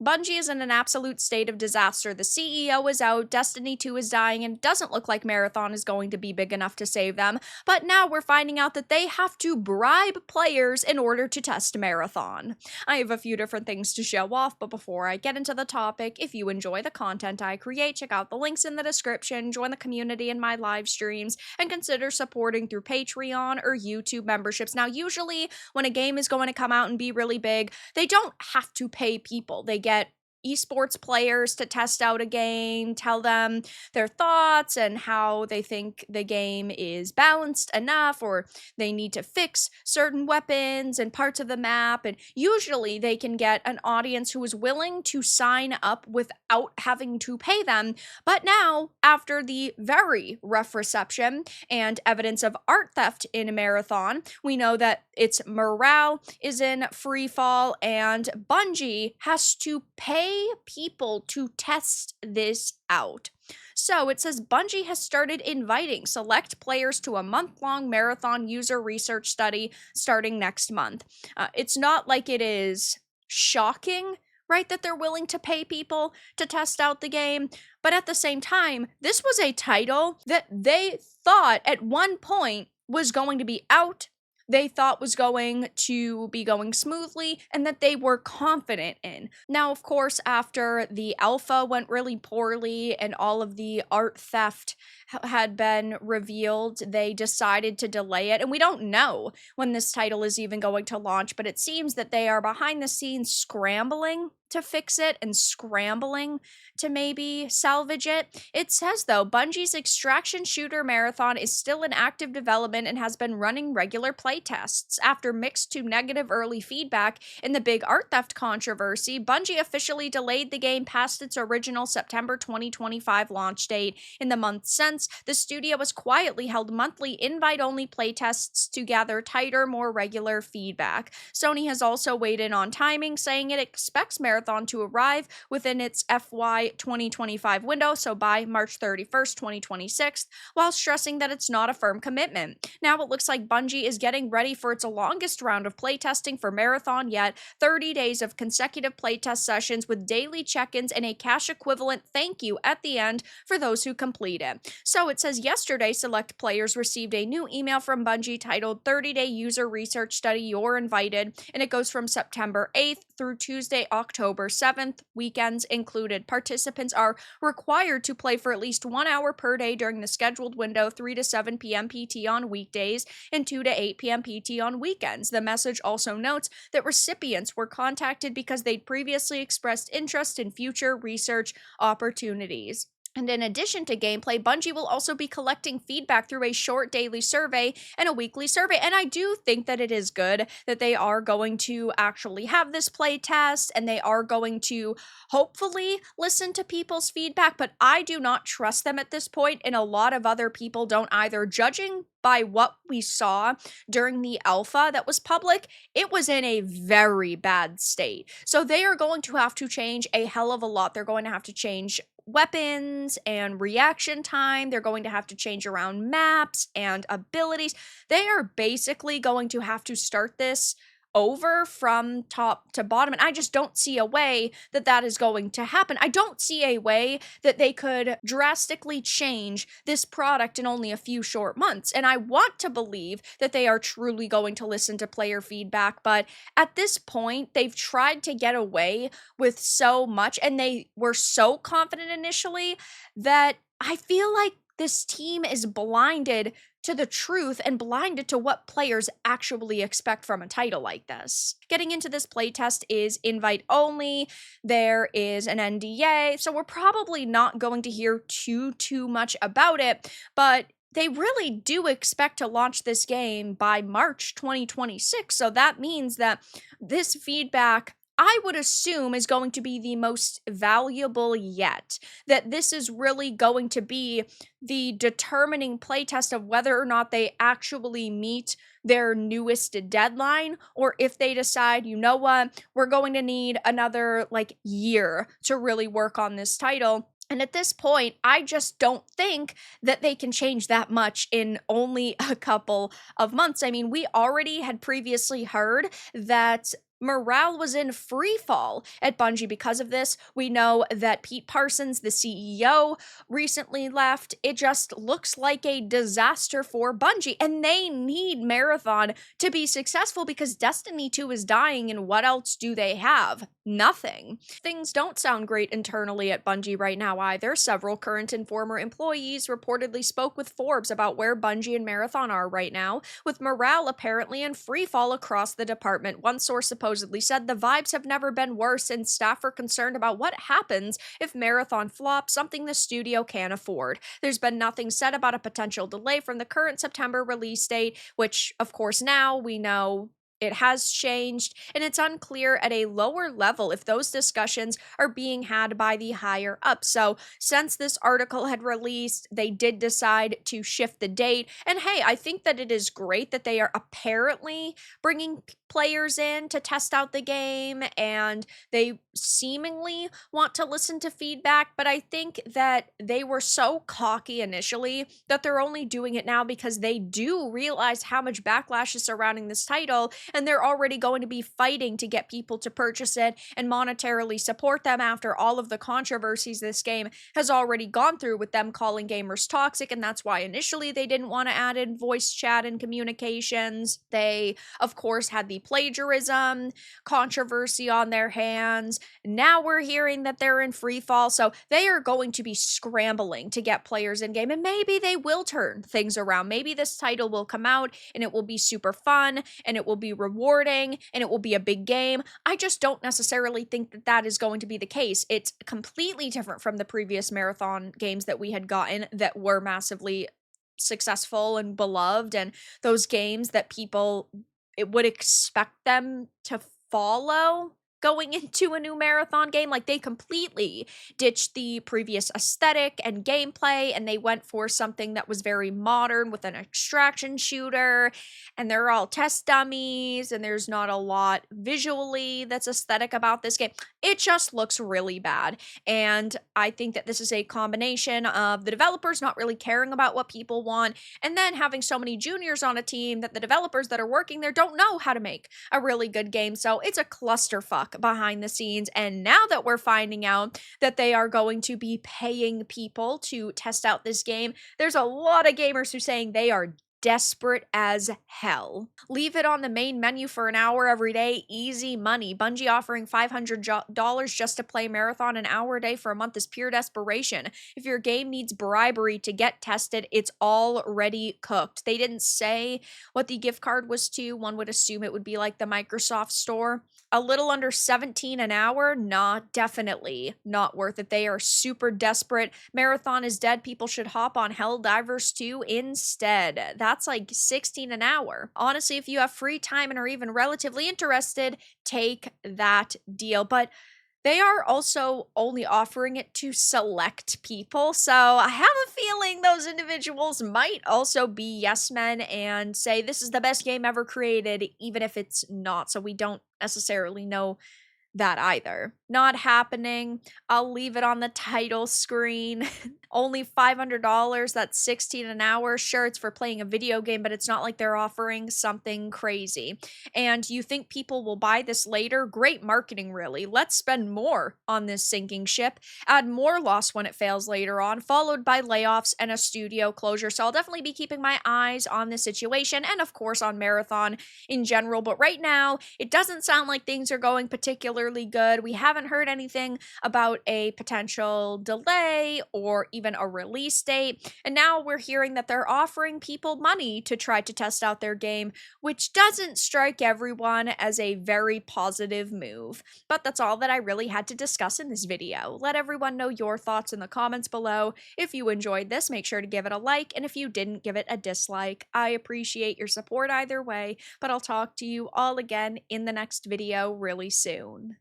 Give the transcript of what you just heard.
Bungie is in an absolute state of disaster. The CEO is out, Destiny 2 is dying, and it doesn't look like Marathon is going to be big enough to save them. But now we're finding out that they have to bribe players in order to test Marathon. I have a few different things to show off, but before I get into the topic, if you enjoy the content I create, check out the links in the description, join the community in my live streams, and consider supporting through Patreon or YouTube memberships. Now, usually when a game is going to come out and be really big, they don't have to pay people. They get esports players to test out a game, tell them their thoughts and how they think the game is balanced enough, or they need to fix certain weapons and parts of the map. And usually they can get an audience who is willing to sign up without having to pay them. But now, after the very rough reception and evidence of art theft in a Marathon, we know that its morale is in free fall, and Bungie has to pay people to test this out. So it says Bungie has started inviting select players to a month-long Marathon user research study starting next month. It's not like it is shocking, right, that they're willing to pay people to test out the game, but at the same time, this was a title that they thought at one point was going to be out, they thought was going to be going smoothly, and that they were confident in. Now, of course, after the alpha went really poorly and all of the art theft had been revealed, they decided to delay it, and we don't know when this title is even going to launch, but it seems that they are behind the scenes scrambling to fix it and scrambling to maybe salvage it. It says, though, Bungie's extraction shooter Marathon is still in active development and has been running regular playtests. After mixed to negative early feedback in the big art theft controversy, Bungie officially delayed the game past its original September 2025 launch date. In the months since, the studio has quietly held monthly invite-only playtests to gather tighter, more regular feedback. Sony has also weighed in on timing, saying it expects Marathon to arrive within its FY 2025 window, so by March 31st, 2026, while stressing that it's not a firm commitment. Now it looks like Bungie is getting ready for its longest round of playtesting for Marathon yet, 30 days of consecutive playtest sessions with daily check-ins and a cash equivalent thank you at the end for those who complete it. So it says yesterday, select players received a new email from Bungie titled 30-Day User Research Study, You're Invited, and it goes from September 8th through Tuesday, October 7th, weekends included. Participants are required to play for at least 1 hour per day during the scheduled window, 3 to 7 p.m. PT on weekdays and 2 to 8 p.m. PT on weekends. The message also notes that recipients were contacted because they'd previously expressed interest in future research opportunities. And in addition to gameplay, Bungie will also be collecting feedback through a short daily survey and a weekly survey. And I do think that it is good that they are going to actually have this play test and they are going to hopefully listen to people's feedback, but I do not trust them at this point, and a lot of other people don't either. Judging by what we saw during the alpha that was public, it was in a very bad state. So they are going to have to change a hell of a lot. They're going to have to change weapons and reaction time. They're going to have to change around maps and abilities. They are basically going to have to start this over from top to bottom, and I just don't see a way that that is going to happen. I don't see a way that they could drastically change this product in only a few short months, and I want to believe that they are truly going to listen to player feedback, but at this point, they've tried to get away with so much, and they were so confident initially that I feel like this team is blinded to the truth and blinded to what players actually expect from a title like this. Getting into this playtest is invite only. There is an NDA, so we're probably not going to hear too much about it, but they really do expect to launch this game by March 2026, so that means that this feedback, I would assume, is going to be the most valuable yet. That this is really going to be the determining playtest of whether or not they actually meet their newest deadline, or if they decide, you know what, we're going to need another year to really work on this title. And at this point, I just don't think that they can change that much in only a couple of months. I mean, we already had previously heard that Morale was in free fall at Bungie because of this. We know that Pete Parsons, the CEO, recently left. It just looks like a disaster for Bungie, and they need Marathon to be successful because Destiny 2 is dying, and what else do they have? Nothing. Things don't sound great internally at Bungie right now either. Several current and former employees reportedly spoke with Forbes about where Bungie and Marathon are right now, with morale apparently in free fall across the department. One source supposedly said the vibes have never been worse, and staff are concerned about what happens if Marathon flops, something the studio can't afford. There's been nothing said about a potential delay from the current September release date, which, of course, now we know it has changed, and it's unclear at a lower level if those discussions are being had by the higher up. So, since this article had released, they did decide to shift the date. And hey, I think that it is great that they are apparently bringing players in to test out the game, and they seemingly want to listen to feedback. But I think that they were so cocky initially that they're only doing it now because they do realize how much backlash is surrounding this title, and they're already going to be fighting to get people to purchase it and monetarily support them after all of the controversies this game has already gone through, with them calling gamers toxic. And that's why initially they didn't want to add in voice chat and communications. They, of course, had the plagiarism controversy on their hands. Now we're hearing that they're in free fall, so they are going to be scrambling to get players in game, and maybe they will turn things around. Maybe this title will come out and it will be super fun and it will be rewarding and it will be a big game. I just don't necessarily think that that is going to be the case. It's completely different from the previous Marathon games that we had gotten that were massively successful and beloved, and those games that people it would expect them to follow going into a new Marathon game. Like, they completely ditched the previous aesthetic and gameplay, and they went for something that was very modern with an extraction shooter, and they're all test dummies, and there's not a lot visually that's aesthetic about this game. It just looks really bad, and I think that this is a combination of the developers not really caring about what people want, and then having so many juniors on a team that the developers that are working there don't know how to make a really good game. So it's a clusterfuck behind the scenes. And now that we're finding out that they are going to be paying people to test out this game, there's a lot of gamers who are saying they are desperate as hell. Leave it on the main menu for an hour every day, easy money. Bungie offering $500 just to play Marathon an hour a day for a month is pure desperation. If your game needs bribery to get tested, it's already cooked. They didn't say what the gift card was to. One would assume it would be like the Microsoft Store. A little under 17 an hour? Nah, definitely not worth it. They are super desperate. Marathon is dead. People should hop on Helldivers 2 instead. That's like 16 an hour. Honestly, if you have free time and are even relatively interested, take that deal. But they are also only offering it to select people, so I have a feeling those individuals might also be yes men and say this is the best game ever created, even if it's not, so we don't necessarily know that either. Not happening. I'll leave it on the title screen. Only $500, that's 16 an hour. Sure, it's for playing a video game, but it's not like they're offering something crazy. And you think people will buy this later? Great marketing, really. Let's spend more on this sinking ship. Add more loss when it fails later on, followed by layoffs and a studio closure. So I'll definitely be keeping my eyes on this situation, and of course on Marathon in general. But right now, it doesn't sound like things are going particularly good. We haven't heard anything about a potential delay or even a release date. And now we're hearing that they're offering people money to try to test out their game, which doesn't strike everyone as a very positive move. But that's all that I really had to discuss in this video. Let everyone know your thoughts in the comments below. If you enjoyed this, make sure to give it a like, and if you didn't, give it a dislike. I appreciate your support either way, but I'll talk to you all again in the next video really soon.